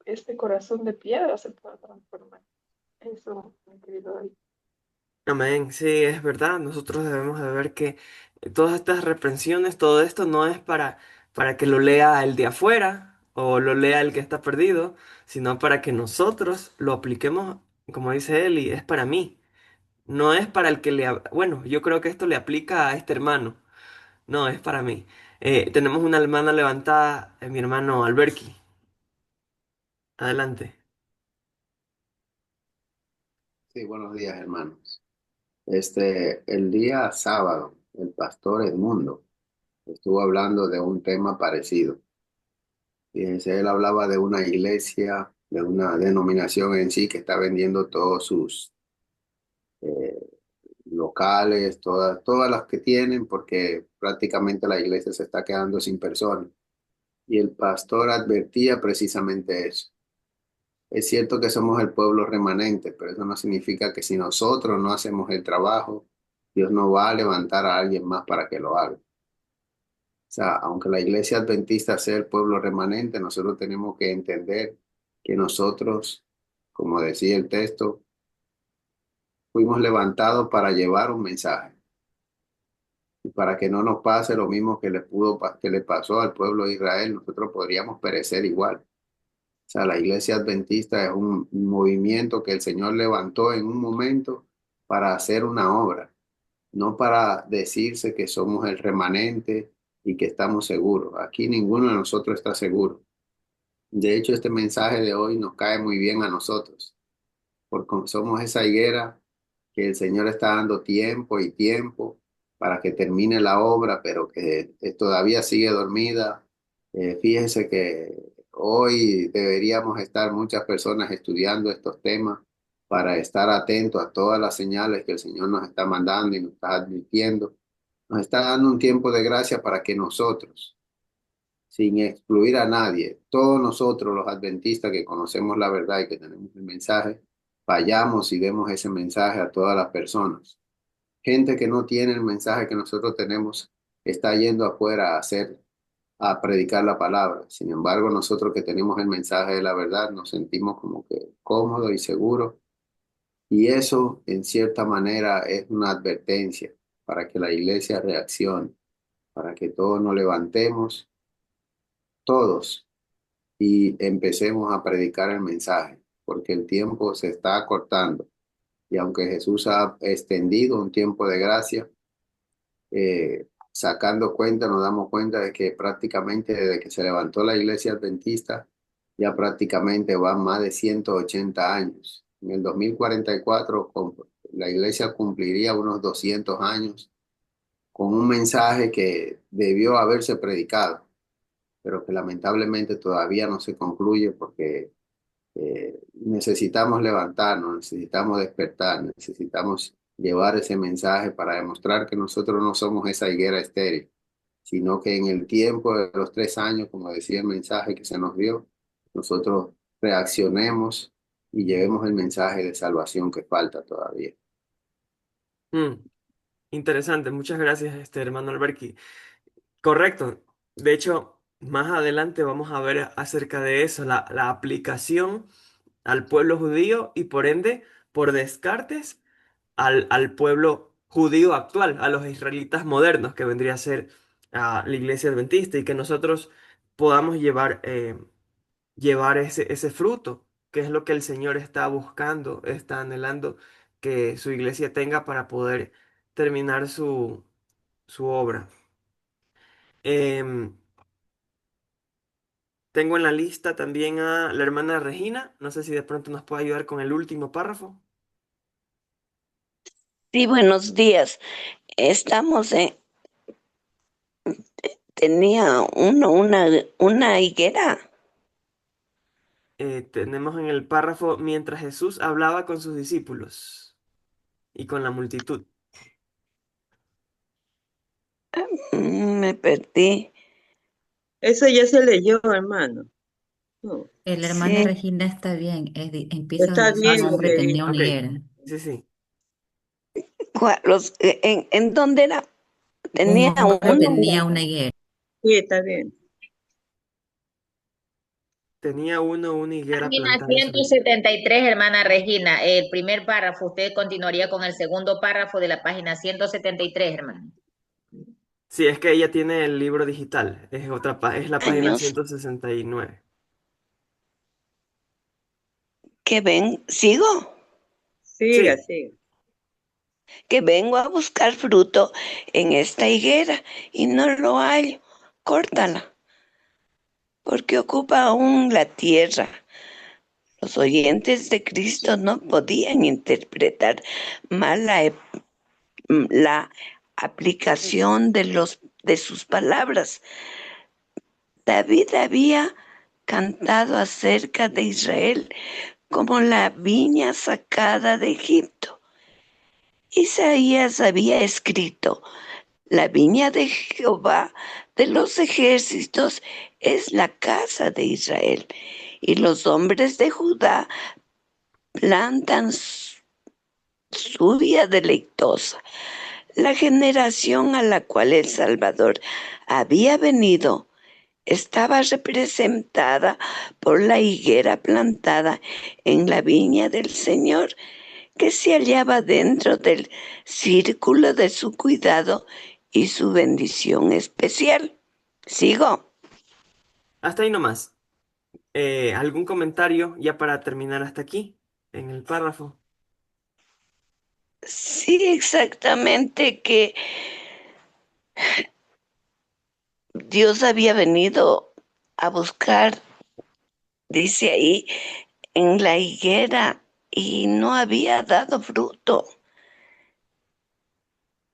este corazón de piedra se pueda transformar. Eso, mi querido David. Amén, sí, es verdad. Nosotros debemos de ver que todas estas reprensiones, todo esto no es para que lo lea el de afuera o lo lea el que está perdido, sino para que nosotros lo apliquemos, como dice él, y es para mí. No es para el que Bueno, yo creo que esto le aplica a este hermano. No, es para mí. Tenemos una hermana levantada, mi hermano Alberki. Adelante. Sí, buenos días, hermanos. El día sábado, el pastor Edmundo estuvo hablando de un tema parecido. Fíjense, él hablaba de una iglesia, de una denominación en sí que está vendiendo todos sus eh, locales, todas las que tienen, porque prácticamente la iglesia se está quedando sin personas. Y el pastor advertía precisamente eso. Es cierto que somos el pueblo remanente, pero eso no significa que si nosotros no hacemos el trabajo, Dios no va a levantar a alguien más para que lo haga. O sea, aunque la iglesia adventista sea el pueblo remanente, nosotros tenemos que entender que nosotros, como decía el texto, fuimos levantados para llevar un mensaje y para que no nos pase lo mismo que le pasó al pueblo de Israel, nosotros podríamos perecer igual. O sea, la iglesia adventista es un movimiento que el Señor levantó en un momento para hacer una obra, no para decirse que somos el remanente y que estamos seguros. Aquí ninguno de nosotros está seguro. De hecho, este mensaje de hoy nos cae muy bien a nosotros, porque somos esa higuera que el Señor está dando tiempo y tiempo para que termine la obra, pero que todavía sigue dormida. Fíjese que hoy deberíamos estar muchas personas estudiando estos temas para estar atentos a todas las señales que el Señor nos está mandando y nos está advirtiendo. Nos está dando un tiempo de gracia para que nosotros, sin excluir a nadie, todos nosotros los adventistas que conocemos la verdad y que tenemos el mensaje, vayamos y demos ese mensaje a todas las personas. Gente que no tiene el mensaje que nosotros tenemos está yendo afuera a predicar la palabra. Sin embargo, nosotros que tenemos el mensaje de la verdad nos sentimos como que cómodos y seguros. Y eso, en cierta manera, es una advertencia para que la iglesia reaccione, para que todos nos levantemos, todos, y empecemos a predicar el mensaje, porque el tiempo se está acortando. Y aunque Jesús ha extendido un tiempo de gracia, sacando cuenta, nos damos cuenta de que prácticamente desde que se levantó la iglesia adventista, ya prácticamente van más de 180 años. En el 2044 la iglesia cumpliría unos 200 años con un mensaje que debió haberse predicado, pero que lamentablemente todavía no se concluye porque necesitamos levantarnos, necesitamos despertar, necesitamos llevar ese mensaje para demostrar que nosotros no somos esa higuera estéril, sino que en el tiempo de los 3 años, como decía el mensaje que se nos dio, nosotros reaccionemos y llevemos el mensaje de salvación que falta todavía. Mm, interesante, muchas gracias, hermano Alberki. Correcto. De hecho, más adelante vamos a ver acerca de eso, la aplicación al pueblo judío y por ende, por descartes, al pueblo judío actual, a los israelitas modernos, que vendría a ser la iglesia adventista, y que nosotros podamos llevar ese fruto, que es lo que el Señor está buscando, está anhelando que su iglesia tenga para poder terminar su obra. Em, Tengo en la lista también a la hermana Regina. No sé si de pronto nos puede ayudar con el último párrafo. Sí, buenos días. Estamos tenía uno, una higuera. Tenemos en el párrafo mientras Jesús hablaba con sus discípulos. y con la multitud. Me perdí. Eso ya se leyó, hermano. No, La hermana Sí. Regina está bien, empieza está donde dice Ah, un bien sí, lo hombre que sí. tenía dice. una Ok, higuera. sí, sí. ¿En dónde era? Un Tenía hombre uno. tenía una higuera. Sí, está bien. Tenía una higuera Página plantada en su ciento viña. setenta y tres, hermana Regina. El primer párrafo, usted continuaría con el segundo párrafo de la página 173, hermana. Sí, es que ella tiene el libro digital, es la página Años 169. que sigo, Siga, Sí, siga. que vengo a buscar fruto en esta higuera y no lo hallo. Córtala, porque ocupa aún la tierra. Los oyentes de Cristo no podían interpretar mal la aplicación de sus palabras. David había cantado acerca de Israel como la viña sacada de Egipto. Isaías había escrito: la viña de Jehová de los ejércitos es la casa de Israel, y los hombres de Judá plantan su vida deleitosa. La generación a la cual el Salvador había venido estaba representada por la higuera plantada en la viña del Señor, que se hallaba dentro del círculo de su cuidado y su bendición especial. ¿Sigo? hasta ahí nomás. ¿Algún comentario ya para terminar hasta aquí, en el párrafo? Sí, exactamente, que Dios había venido a buscar, dice ahí, en la higuera y no había dado fruto.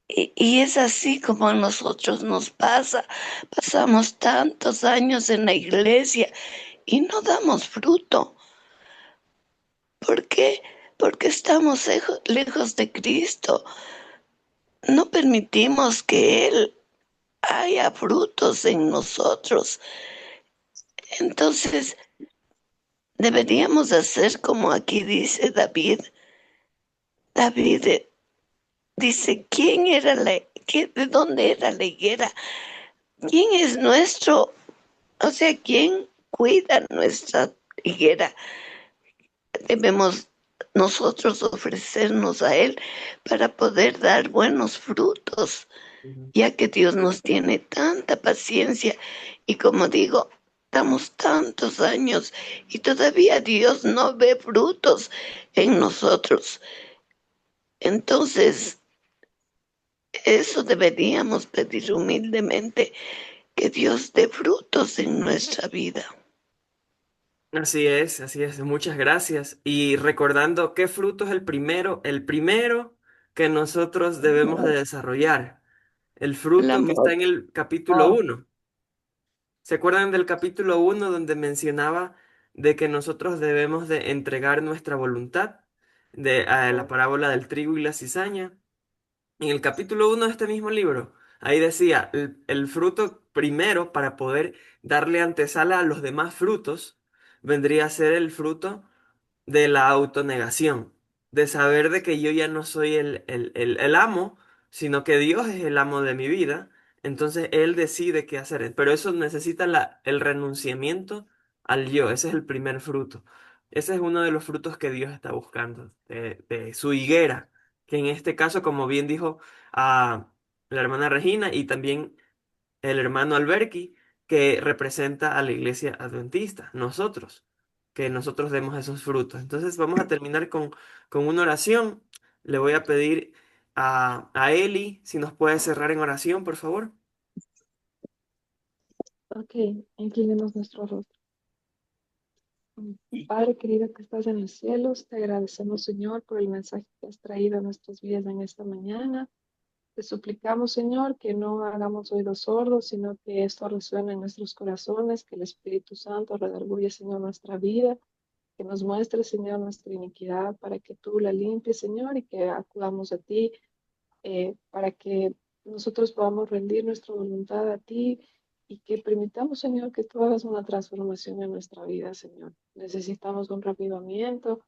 Y es así como a nosotros nos pasa. Pasamos tantos años en la iglesia y no damos fruto. ¿Por qué? Porque estamos lejos de Cristo. No permitimos que Él haya frutos en nosotros. Entonces, deberíamos hacer como aquí dice David. David dice: ¿quién era de dónde era la higuera? ¿Quién es nuestro? O sea, ¿quién cuida nuestra higuera? Debemos nosotros ofrecernos a Él para poder dar buenos frutos, Ujú. ya que Dios nos tiene tanta paciencia y, como digo, damos tantos años y todavía Dios no ve frutos en nosotros. Entonces, eso deberíamos pedir humildemente, que Dios dé frutos en nuestra vida. Así es, muchas gracias. Y recordando qué fruto es el primero que nosotros debemos de desarrollar, el El fruto que está amor. en el capítulo 1. ¿Se acuerdan del capítulo 1 donde mencionaba de que nosotros debemos de entregar nuestra voluntad, a la parábola del trigo y la cizaña? En el capítulo 1 de este mismo libro, ahí decía, el fruto primero para poder darle antesala a los demás frutos, vendría a ser el fruto de la autonegación, de saber de que yo ya no soy el amo, sino que Dios es el amo de mi vida, entonces Él decide qué hacer. Pero eso necesita el renunciamiento al yo, ese es el primer fruto. Ese es uno de los frutos que Dios está buscando, de su higuera, que en este caso, como bien dijo a la hermana Regina y también el hermano Alberqui, que representa a la iglesia adventista, nosotros, que nosotros demos esos frutos. Entonces vamos a terminar con una oración. Le voy a pedir a Eli si nos puede cerrar en oración, por favor. Ok, inclinemos nuestro rostro. Padre querido que estás en los cielos, te agradecemos, Señor, por el mensaje que has traído a nuestras vidas en esta mañana. Te suplicamos, Señor, que no hagamos oídos sordos, sino que esto resuene en nuestros corazones, que el Espíritu Santo redarguya, Señor, nuestra vida, que nos muestres, Señor, nuestra iniquidad para que tú la limpies, Señor, y que acudamos a ti para que nosotros podamos rendir nuestra voluntad a ti y que permitamos, Señor, que tú hagas una transformación en nuestra vida, Señor. Necesitamos un avivamiento,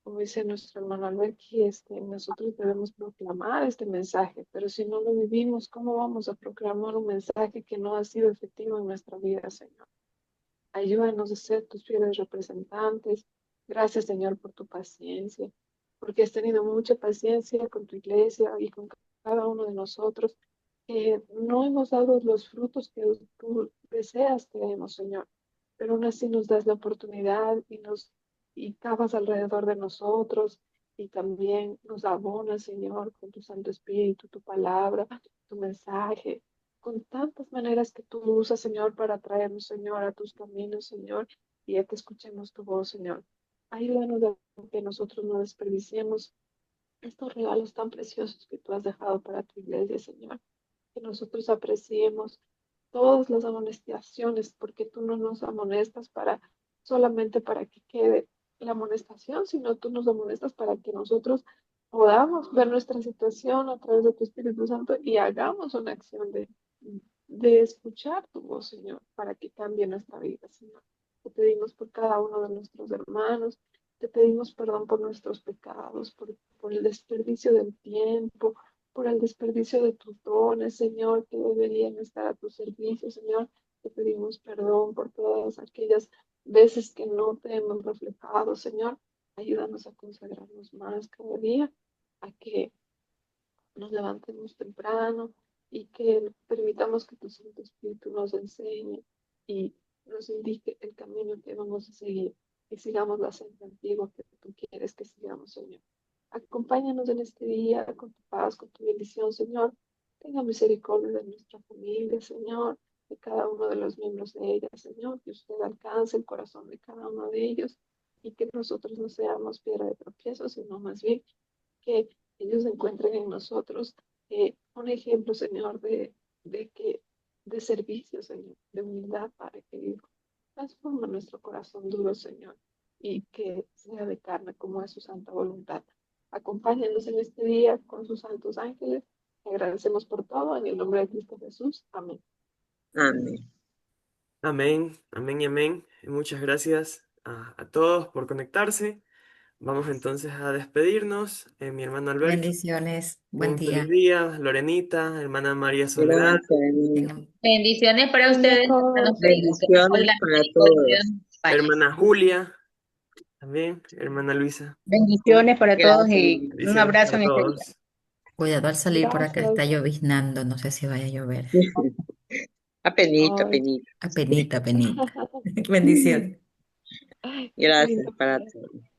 como dice nuestro hermano Albert, que nosotros debemos proclamar este mensaje, pero si no lo vivimos, ¿cómo vamos a proclamar un mensaje que no ha sido efectivo en nuestra vida, Señor? Ayúdanos a ser tus fieles representantes. Gracias, Señor, por tu paciencia, porque has tenido mucha paciencia con tu iglesia y con cada uno de nosotros. No hemos dado los frutos que tú deseas que demos, Señor, pero aún así nos das la oportunidad y cavas alrededor de nosotros y también nos abonas, Señor, con tu Santo Espíritu, tu palabra, tu mensaje con tantas maneras que tú usas, Señor, para traernos, Señor, a tus caminos, Señor, y a que escuchemos tu voz, Señor. Ayúdanos a que nosotros no desperdiciemos estos regalos tan preciosos que tú has dejado para tu iglesia, Señor. Que nosotros apreciemos todas las amonestaciones, porque tú no nos amonestas solamente para que quede la amonestación, sino tú nos amonestas para que nosotros podamos ver nuestra situación a través de tu Espíritu Santo y hagamos una acción de escuchar tu voz, Señor, para que cambie nuestra vida, Señor. Te pedimos por cada uno de nuestros hermanos, te pedimos perdón por nuestros pecados, por el desperdicio del tiempo, por el desperdicio de tus dones, Señor, que deberían estar a tu servicio, Señor. Te pedimos perdón por todas aquellas veces que no te hemos reflejado, Señor. Ayúdanos a consagrarnos más cada día, a que nos levantemos temprano y que permitamos que tu Santo Espíritu nos enseñe y nos indique el camino que vamos a seguir y sigamos la senda antigua que tú quieres que sigamos, Señor. Acompáñanos en este día con tu paz, con tu bendición, Señor. Tenga misericordia de nuestra familia, Señor, de cada uno de los miembros de ella, Señor, que usted alcance el corazón de cada uno de ellos y que nosotros no seamos piedra de tropiezo, sino más bien que ellos encuentren en nosotros un ejemplo, Señor, de que, de servicio, Señor, de humildad, Padre querido. Transforma nuestro corazón duro, Señor, y que sea de carne como es su santa voluntad. Acompáñanos en este día con sus santos ángeles. Te agradecemos por todo en el nombre de Cristo Jesús. Amén. Amén. Amén, amén y amén. Y muchas gracias a todos por conectarse. Vamos entonces a despedirnos. Mi hermano Albert, Bendiciones, buen un feliz día. día. Lorenita, hermana María Soledad. Gracias, hermano. Tengan Bendiciones para Buen día a ustedes, hermanos todos. queridos. Que Dios Bendiciones la para misericordia de todos. Dios nos acompañe. Hermana Julia, también. Hermana Luisa. Bendiciones para todos Gracias, y hermano. un Bendiciones abrazo para en este día. todos. cuidado al salir por acá, está Gracias. lloviznando, no sé si vaya a llover. Apenito, Ay, apenito. Apenita, penita. Bendiciones. qué Gracias lindo. para todos.